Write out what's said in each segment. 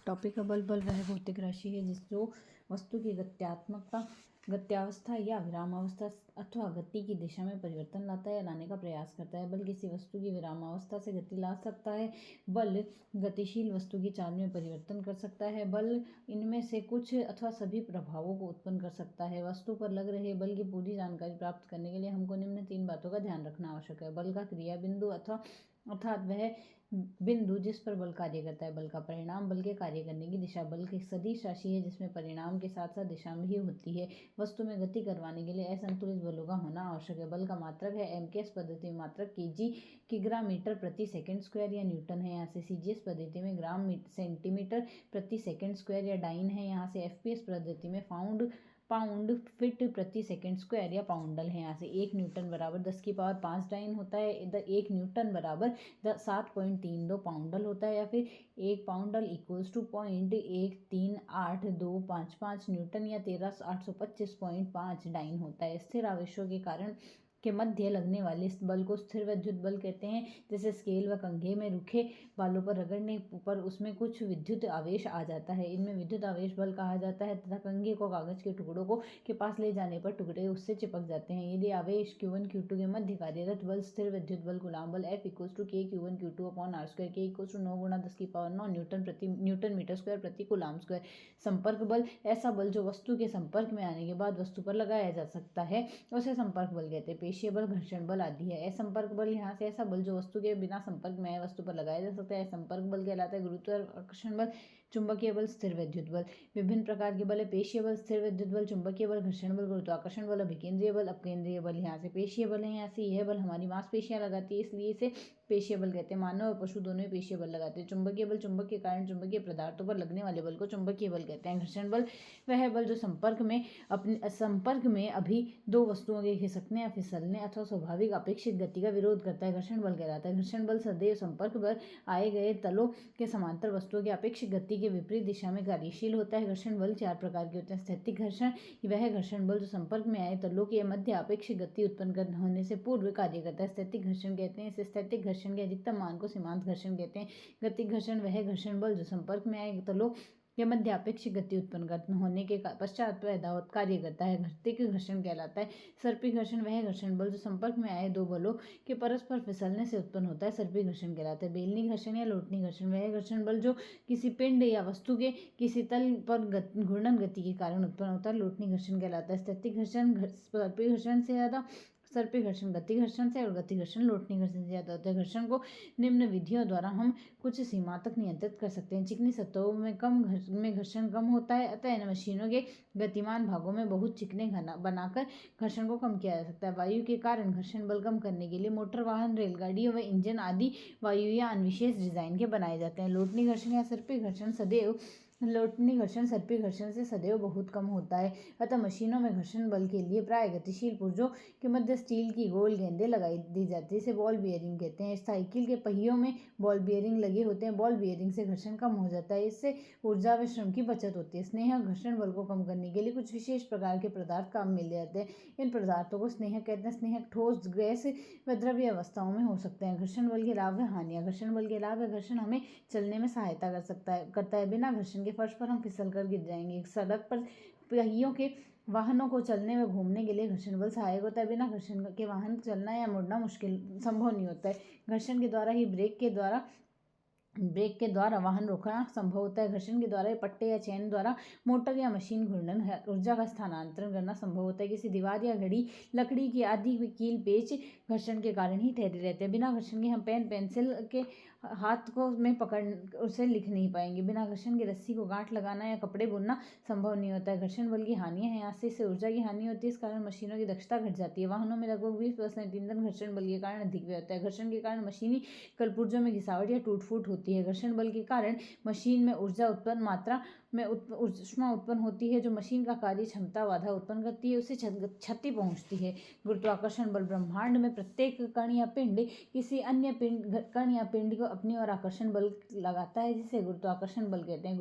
Topic का बल वह भौतिक राशि है जो वस्तु की गत्यावस्था या विरामावस्था अथवा गति की दिशा में परिवर्तन लाता है या लाने का प्रयास करता है। बल किसी वस्तु की विरामावस्था से गति ला सकता है। बल गतिशील वस्तु की चाल में परिवर्तन कर सकता है। बल इनमें से कुछ अथवा सभी प्रभावों को उत्पन्न कर सकता है। वस्तु पर लग रहे बल की पूरी जानकारी प्राप्त करने के लिए हमको निम्न 3 बातों का ध्यान रखना आवश्यक है। बल का क्रिया बिंदु अर्थात वह बिंदु जिस पर बल कार्य करता है। बल का परिणाम बल के कार्य करने की दिशा। बल की सदिश राशि है जिसमें परिणाम के साथ साथ दिशा भी होती है। वस्तु में गति करवाने के लिए असंतुलित बलों का होना आवश्यक है। बल का मात्रक है एमकेएस पद्धति में मात्रक केजी किग्रा मीटर प्रति सेकंड स्क्वायर या न्यूटन है। यहाँ से सीजीएस पद्धति में ग्राम सेंटीमीटर प्रति सेकंड स्क्वायर या डाइन है। यहाँ से एफपीएस पद्धति में पाउंड फीट प्रति सेकंड स्क्वायर या पाउंडल है। यहाँ से 1 न्यूटन बराबर 10⁵ डाइन होता है। 1 न्यूटन बराबर 7.32 पाउंडल होता है या फिर 1 पाउंडल इक्वल्स टू 0.1382555 न्यूटन या 13825.5 डाइन होता है। स्थिर आवेशों के कारण के मध्य लगने वाले इस बल को स्थिर विद्युत बल कहते हैं। जैसे स्केल व कंघे में रुखे बालों पर रगड़ने पर उसमें कुछ विद्युत आवेश आ जाता है, इनमें विद्युत आवेश बल कहा जाता है। तथा कंघे को कागज के टुकड़ों को के पास ले जाने पर टुकड़े उससे चिपक जाते हैं। यदि आवेश Q1 Q2 के मध्य कार्यरत बल स्थिर विद्युत बल गुलाम बल F = K Q1 Q2 / R², K = 9 × 10⁹ Newton metre square प्रति कूलाम स्क्वायर। संपर्क बल ऐसा बल जो वस्तु के संपर्क में आने के बाद वस्तु पर लगाया जा सकता है, उसे संपर्क बल कहते हैं। पेशीय बल, घर्षण बल आदि है। असंपर्क बल यहाँ से ऐसा बल जो वस्तु के बिना संपर्क में आए वस्तु पर लगाया जा सकता है, संपर्क बल कहलाता है। गुरुत्वाकर्षण बल, चुंबकीय बल, स्थिर विद्युत बल। विभिन्न प्रकार के बल है। पेशीय बल, स्थिर विद्युत बल, चुंबकीय बल, घर्षण बल, गुरुत्वाकर्षण बल, अभिकेंद्रीय बल, अपकेंद्रीय बल। यहाँ से पेशीय बल है, यहाँ से यह बल हमारी मांसपेशियां लगाती है, इसलिए इसे पेशीय बल कहते हैं। मानव और पशु दोनों ही पेशीय बल लगाते हैं। चुंबकीय बल, चुंबक के कारण चुंबकीय पदार्थों पर लगने वाले बल को चुंबकीय बल कहते हैं। घर्षण बल वह बल जो संपर्क में अभी दो वस्तुओं के खिसकने या फिसलने अथवा स्वाभाविक अपेक्षित गति का विरोध करता है, घर्षण बल कहलाता है। घर्षण बल सदैव संपर्क पर आए गए तलों के समांतर वस्तुओं की अपेक्षित गति के विपरीत दिशा में कार्यशील होता है। घर्षण बल 4 प्रकार के होते हैं। स्थैतिक घर्षण वह घर्षण बल जो संपर्क में आए तलों के मध्य अपेक्षित गति उत्पन्न होने से पूर्व कार्य करता है, स्थैतिक घर्षण कहते हैं। इसे स्थैतिक घर्षण के अधिकतम मान को सीमांत घर्षण कहते हैं। गतिक घर्षण वह घर्षण बल जो संपर्क में आए तलों के मध्य अपेक्षित गति उत्पन्न होने के पश्चात पैदा कार्य करता है, घातीय घर्षण कहलाता है। सर्पी घर्षण वह घर्षण बल जो संपर्क में आए दो बलों के परस्पर फिसलने से उत्पन्न होता है, सर्पी घर्षण कहलाता है। बेलनी घर्षण या लोटनी घर्षण वह घर्षण बल जो किसी पिंड या वस्तु के किसी तल पर घूर्णन गति के कारण उत्पन्न होता है, लोटनी घर्षण कहलाता है। स्थैतिक घर्षण सर्पी घर्षण से ज्यादा, सर्पी घर्षण गति घर्षण से और गति घर्षण लोटनी घर्षण से ज्यादा होता है। घर्षण को निम्न विधियों द्वारा हम कुछ सीमा तक नियंत्रित कर सकते हैं। चिकनी सतहों में घर्षण कम होता है, अतः इन मशीनों के गतिमान भागों में बहुत चिकने बनाकर घर्षण को कम किया जा सकता है। वायु के कारण घर्षण बल कम करने के लिए मोटर वाहन, रेलगाड़ियों व इंजन आदि वायुयान विशेष डिजाइन के बनाए जाते हैं। लोटनी घर्षण या सर्पी घर्षण सर्पी घर्षण से सदैव बहुत कम होता है, अतः मशीनों में घर्षण बल के लिए प्राय गतिशील पुर्जों के मध्य स्टील की गोल गेंदें लगाई दी जाती है, इसे बॉल बियरिंग कहते हैं। साइकिल के पहियों में बॉल बियरिंग लगे होते हैं। बॉल बियरिंग से घर्षण कम हो जाता है, इससे ऊर्जा व श्रम की बचत होती है। स्नेहक घर्षण बल को कम करने के लिए कुछ विशेष प्रकार के पदार्थ काम मिल जाते हैं, इन पदार्थों को स्नेहक कहते हैं। स्नेहक ठोस, गैस व द्रव्य अवस्थाओं में हो सकते हैं। घर्षण बल के लाभ व हानियां। घर्षण बल के लाभ है घर्षण हमें चलने में सहायता करता है। बिना घर्षण के फर्श पर हम फिसल कर गिर जाएंगे। सड़क पर पहियों के वाहनों को चलने व घूमने के लिए घर्षण बल सहायक होता है। बिना घर्षण के वाहन चलना या मुड़ना संभव नहीं होता है। घर्षण के द्वारा ही ब्रेक के द्वारा वाहन रोकना संभव होता है। घर्षण के द्वारा पट्टे या चैन द्वारा मोटर या मशीन घूर्णन ऊर्जा का स्थानांतरण करना संभव होता है। किसी दीवार या घड़ी, लकड़ी की आदि कील पेच घर्षण के कारण ही ठहरे रहते हैं। बिना घर्षण के हम पेंसिल के हाथ को में पकड़ उसे लिख नहीं पाएंगे। बिना घर्षण के रस्सी को गांठ लगाना या कपड़े बुनना संभव नहीं होता है। घर्षण बल की हानियां हैं। यहाँ से इससे ऊर्जा की हानि होती है, इस कारण मशीनों की दक्षता घट जाती है। वाहनों में लगभग 20% ईंधन घर्षण बल के कारण अधिक व्यय होता है। घर्षण के कारण मशीनी कलपुर्जों में घिसावट या टूट फूट होती है। घर्षण बल के कारण मशीन में ऊर्जा उत्पन्न मात्रा में ऊष्मा उत्पन्न होती है, जो मशीन का कार्य क्षमता बाधा उत्पन्न करती है, उससे क्षति पहुंचती है। गुरुत्वाकर्षण बल ब्रह्मांड में प्रत्येक कण या पिंड किसी अन्य कण या पिंड को अपनी ओर आकर्षण बल लगाता है, जिसे गुरुत्वाकर्षण बल कहते हैं।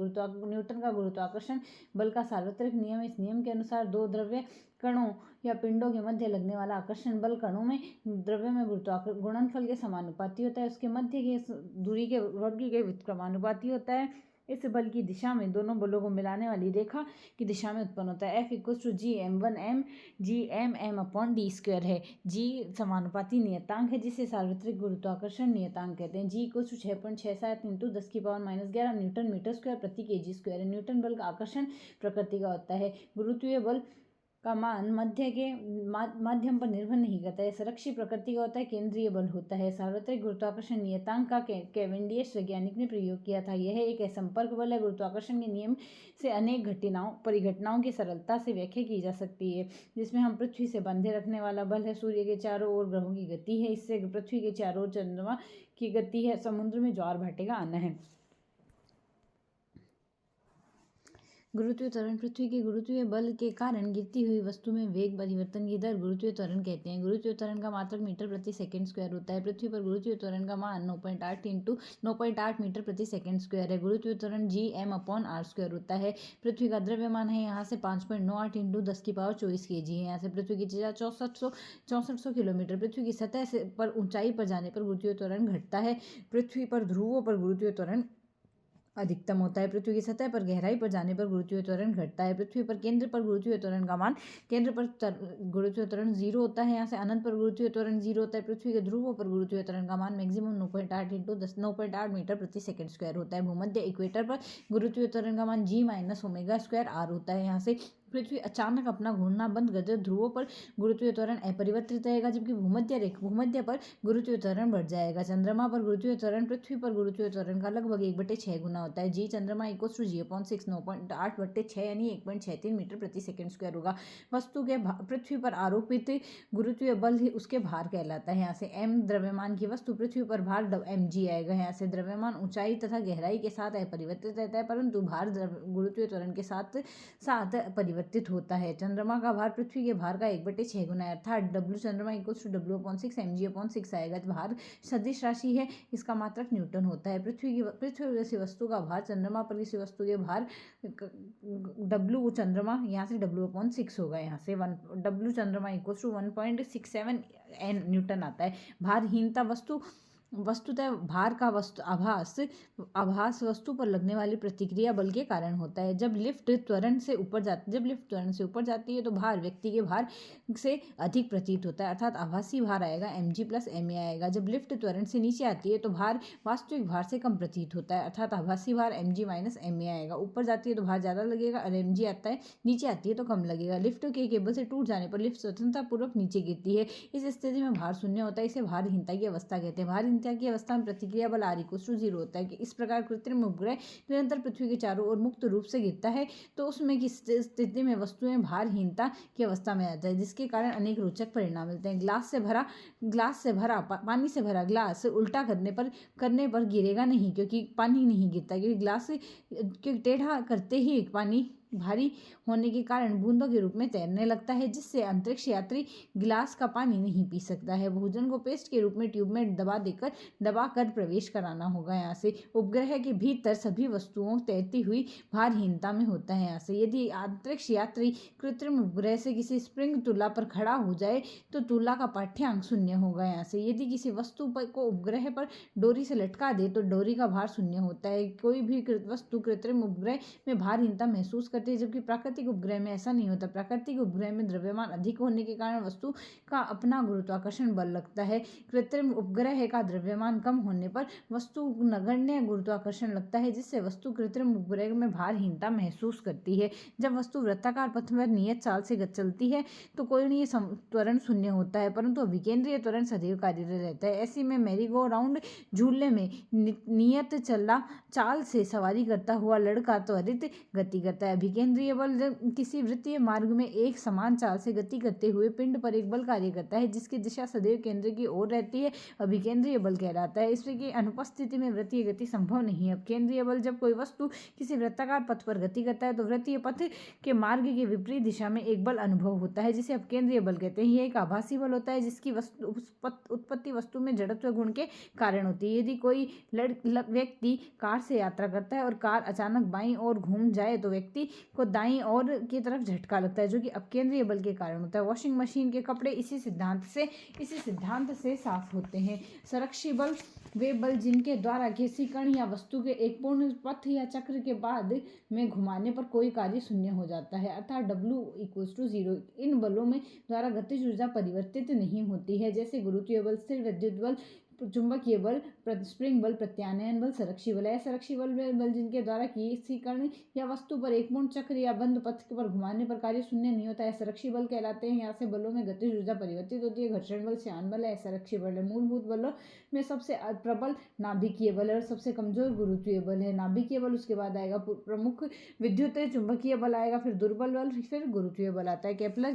न्यूटन का गुरुत्वाकर्षण बल का सार्वत्रिक नियम। इस नियम के अनुसार दो द्रव्य कणों या पिंडों के मध्य लगने वाला आकर्षण बल कणों में द्रव्य में गुणनफल के समानुपाती होता है, उसके मध्य के दूरी के वर्ग के क्रमानुपाती होता है। इस बल की दिशा में दोनों बलों को मिलाने वाली रेखा की दिशा में उत्पन्न होता है। F=GM1m GMm/d² है। G समानुपाती नियतांक है जिसे सार्वत्रिक गुरुत्वाकर्षण नियतांक कहते हैं। G = 6.67 × 10⁻⁻11 न्यूटन मीटर स्क्वायर प्रति kg² है। न्यूटन बल का आकर्षण प्रकृति का होता है। गुरुत्वीय बल का मान माध्यम पर निर्भर नहीं करता है, संरक्षित प्रकृति का होता है। केंद्रीय बल होता है। सार्वत्रिक गुरुत्वाकर्षण नियतांक का कैवेंडिश वैज्ञानिक ने प्रयोग किया था। यह एक असंपर्क बल है। गुरुत्वाकर्षण के नियम से अनेक परिघटनाओं की सरलता से व्याख्या की जा सकती है, जिसमें हम पृथ्वी से बांधे रखने वाला बल है, सूर्य के चारों ओर ग्रहों की गति है, इससे पृथ्वी के चारों ओर चंद्रमा की गति है, समुद्र में ज्वार भाटे का आना है। गुरुत्वीय त्वरण पृथ्वी के गुरुत्वीय बल के कारण गिरती हुई वस्तु में वेग परिवर्तन की दर गुरुत्वीय त्वरण कहते हैं। गुरुत्वीय त्वरण का मात्रक मीटर प्रति सेकंड स्क्वायर होता है। पृथ्वी पर गुरुत्वीय त्वरण का मान 9.8 मीटर प्रति सेकंड स्क्वायर है। गुरुत्वीय त्वरण Gm/r² होता है। पृथ्वी का द्रव्यमान है यहाँ से 5.98 × 10⁻24 kg है। यहाँ से पृथ्वी की त्रिज्या 6400 किलोमीटर। पृथ्वी की सतह से पर ऊंचाई पर जाने पर गुरुत्वीय त्वरण घटता है। पृथ्वी पर ध्रुवों पर गुरुत्वीय त्वरण अधिकतम होता है। पृथ्वी की सतह पर गहराई पर जाने पर गुरुत्वीय त्वरण घटता है। पृथ्वी पर केंद्र पर गुरुत्वीय त्वरण का मान केंद्र पर गुरुत्वीय त्वरण 0 होता है। यहाँ से अनंत पर गुरुत्वीय त्वरण 0 होता है। पृथ्वी के ध्रुवों पर गुरुत्वीय त्वरण का मान मैक्सिमम 9.8 मीटर प्रति सेकंड स्क्वायर होता है। भूमध्य इक्वेटर पर गुरुत्वीय त्वरण का मान G-ω²r होता है। यहाँ से पृथ्वी अचानक अपना घूमना बंद कर दे, ध्रुवों पर गुरुत्वीय त्वरण अपरिवर्तित रहेगा, जबकि भूमध्य पर गुरुत्वीय त्वरण बढ़ जाएगा। चंद्रमा पर गुरुत्वीय त्वरण पृथ्वी पर गुरुत्वीय त्वरण का लगभग 1/6 गुना होता है। जी चंद्रमा = G/6 9.8/6 यानी 1.63 मीटर प्रति सेकंड स्क्वायर होगा। वस्तु के पृथ्वी पर आरोपित गुरुत्वीय बल ही उसके भार कहलाता है। यहाँ से m द्रव्यमान की वस्तु पृथ्वी पर भार mg आएगा। यहाँ से द्रव्यमान ऊंचाई तथा गहराई के साथ अपरिवर्तित रहता है, परंतु भार गुरुत्वीय त्वरण के साथ साथ परिवर्तित होता है। चंद्रमा का भार पृथ्वी के भार का 1/6 गुना है, अर्थात W चंद्रमा = W/6 mg/6 आएगा। भार सदिश राशि है, इसका मात्रक न्यूटन होता है। पृथ्वी जैसी वस्तु का भार चंद्रमा पर किसी वस्तु के भार W चंद्रमा यहाँ से W/6 होगा। यहाँ से W चंद्रमा = 1.67 न्यूटन आता है। भारहीनता वस्तुतः भार का आभास वस्तु पर लगने वाली प्रतिक्रिया बल के कारण होता है। जब लिफ्ट त्वरण से ऊपर जाती है तो भार व्यक्ति के भार से अधिक प्रतीत होता है, अर्थात आभासी भार आएगा mg+ma आएगा। जब लिफ्ट त्वरण से नीचे आती है तो भार वास्तविक भार से कम प्रतीत होता है, अर्थात आभासी भार mg-ma आएगा। ऊपर जाती है तो भार ज़्यादा लगेगा और mg आता है, नीचे आती है तो कम लगेगा। लिफ्ट के केबल से टूट जाने पर लिफ्ट स्वतंत्रतापूर्वक नीचे गिरती है। इस स्थिति में भार शून्य होता है। इसे भारहीनता की अवस्था कहते हैं। भारहीनता की अवस्था में प्रतिक्रिया बल R=0 होता है। कि इस प्रकार कृत्रिम उपग्रह निरंतर पृथ्वी के चारों ओर मुक्त रूप से गिरता है तो उसमें की स्थिति में वस्तुएं भारहीनता की अवस्था में आता है, जिसके कारण अनेक रोचक परिणाम मिलते हैं। पानी से भरा ग्लास उल्टा करने पर गिरेगा नहीं, क्योंकि पानी नहीं गिरता, क्योंकि ग्लास टेढ़ा करते ही पानी भारी होने के कारण बूंदों के रूप में तैरने लगता है, जिससे अंतरिक्ष यात्री गिलास का पानी नहीं पी सकता है। भोजन को पेस्ट के रूप में ट्यूब में दबा कर प्रवेश कराना होगा। यहाँ से उपग्रह के भीतर सभी वस्तुओं तैरती हुई भारहीनता में होता है। यहाँ से यदि अंतरिक्ष यात्री कृत्रिम उपग्रह से किसी स्प्रिंग तुला पर खड़ा हो जाए तो तुला का पाठ्यांक 0 होगा। यहाँ से यदि किसी वस्तु को उपग्रह पर डोरी से लटका दे तो डोरी का भार 0 होता है। कोई भी वस्तु कृत्रिम उपग्रह में भारहीनता महसूस करती है, जबकि प्राकृतिक उपग्रह में ऐसा नहीं होता। प्राकृतिक उपग्रह में द्रव्यमान अधिक होने के कारण वस्तु का अपना गुरुत्वाकर्षण बल लगता है। कृत्रिम उपग्रह का द्रव्यमान कम होने पर वस्तु नगण्य गुरुत्वाकर्षण लगता है, जिससे वस्तु कृत्रिम उपग्रह में भारहीनता महसूस करती है। जब वस्तु वृत्ताकार पथ में नियत चाल से चलती है तो कोणीय त्वरण 0 होता है, परंतु अभिकेंद्रीय त्वरण सदैव कार्यरत रहता है। ऐसी में मैरीगो राउंड झूले में नियत चाल से सवारी करता हुआ लड़का त्वरित गति करता है। अभिकेंद्रीय बल जब किसी वृत्तीय मार्ग में एक समान चाल से गति करते हुए पिंड पर एक बल कार्य करता है, जिसकी दिशा सदैव केंद्र की ओर रहती है, अभिकेंद्रीय बल कहलाता है। इसकी अनुपस्थिति में वृत्तीय गति संभव नहीं है। अपकेंद्रीय बल जब कोई वस्तु किसी वृत्ताकार पथ पर गति करता है तो वृत्तीय पथ के मार्ग के विपरीत दिशा में एक बल अनुभव होता है, जिसे अपकेंद्रीय बल कहते हैं। यह एक आभासी बल होता है, जिसकी उत्पत्ति वस्तु में जड़त्व गुण के कारण होती है। यदि कोई व्यक्ति कार से यात्रा करता है और कार अचानक बाईं ओर घूम जाए तो व्यक्ति को दाईं ओर की तरफ झटका लगता है, जो कि अपकेंद्रीय बल के कारण होता है। वॉशिंग मशीन के कपड़े इसी सिद्धांत से साफ होते हैं। संरक्षी बल वे बल जिनके द्वारा किसी कण या वस्तु के एक पूर्ण पथ या चक्र के बाद में घुमाने पर कोई कार्य शून्य हो जाता है, अर्थात W=0। इन बलों में द्वारा गतिज ऊर्जा परिवर्तित नहीं होती है, जैसे गुरुत्वीय बल, स्थिर विद्युत बल, चुंबकीय बल, स्प्रिंग बल, प्रत्यानयन बल, संरक्षी बल। असंरक्षी बल वे बल जिनके द्वारा किसी कण या वस्तु पर एक पूर्ण चक्र या बंद पथ पर घुमाने पर कार्य शून्य नहीं होता है, संरक्षी बल कहलाते हैं। यहाँ से बलों में गतिज ऊर्जा परिवर्तित होती है। घर्षण बल श्यान बल है, असंरक्षी बल है। मूलभूत बलों में सबसे प्रबल नाभिकीय बल और सबसे कमजोर गुरुत्वीय बल है। नाभिकीय बल, उसके बाद आएगा प्रमुख विद्युत चुंबकीय बल आएगा, फिर दुर्बल बल, फिर गुरुत्वीय बल आता है। केपलर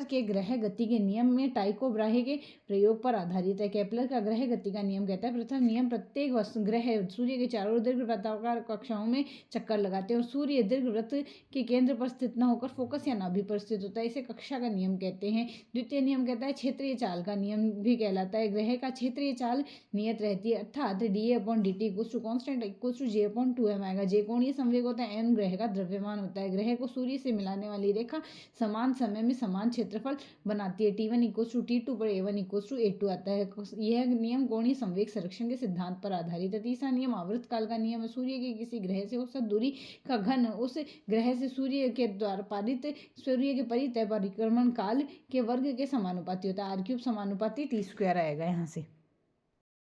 के ग्रह गति के नियम में टाइको ब्राहे के प्रयोग पर आधारित है। केपलर का ग्रह गति का नियम कहता है, प्रथम नियम, प्रत्येक ग्रह सूर्य के चारों दीर्घ वृत्ताकार कक्षाओं में चक्कर लगाते हैं और सूर्य दीर्घ वृत्त के केंद्र पर स्थित न होकर फोकस या नाभि पर स्थित होता है, इसे कक्षा का नियम कहते हैं। द्वितीय नियम कहता है क्षेत्रीय चाल का नियम भी कहलाता है। ग्रह का क्षेत्रीय चाल नियत रहती है, अर्थात dA/dt कांस्टेंट J/2m आएगा। J कोणीय संवेग होता है, m ग्रह का द्रव्यमान होता है। ग्रह को सूर्य से मिलाने वाली रेखा समान समय में समान क्षेत्रफल बनाती है। T1=T2 पर A1=A2 आता है। यह नियम कोणीय संवेग संरक्षण के सिद्धांत पर आधारित है। तीसरा नियम आवर्त काल का नियम है। सूर्य के किसी ग्रह से औसत दूरी का घन उस ग्रह से सूर्य के परितः परिक्रमण काल के वर्ग के समानुपाती होता है। r³ समानुपाती t² आएगा यहाँ से।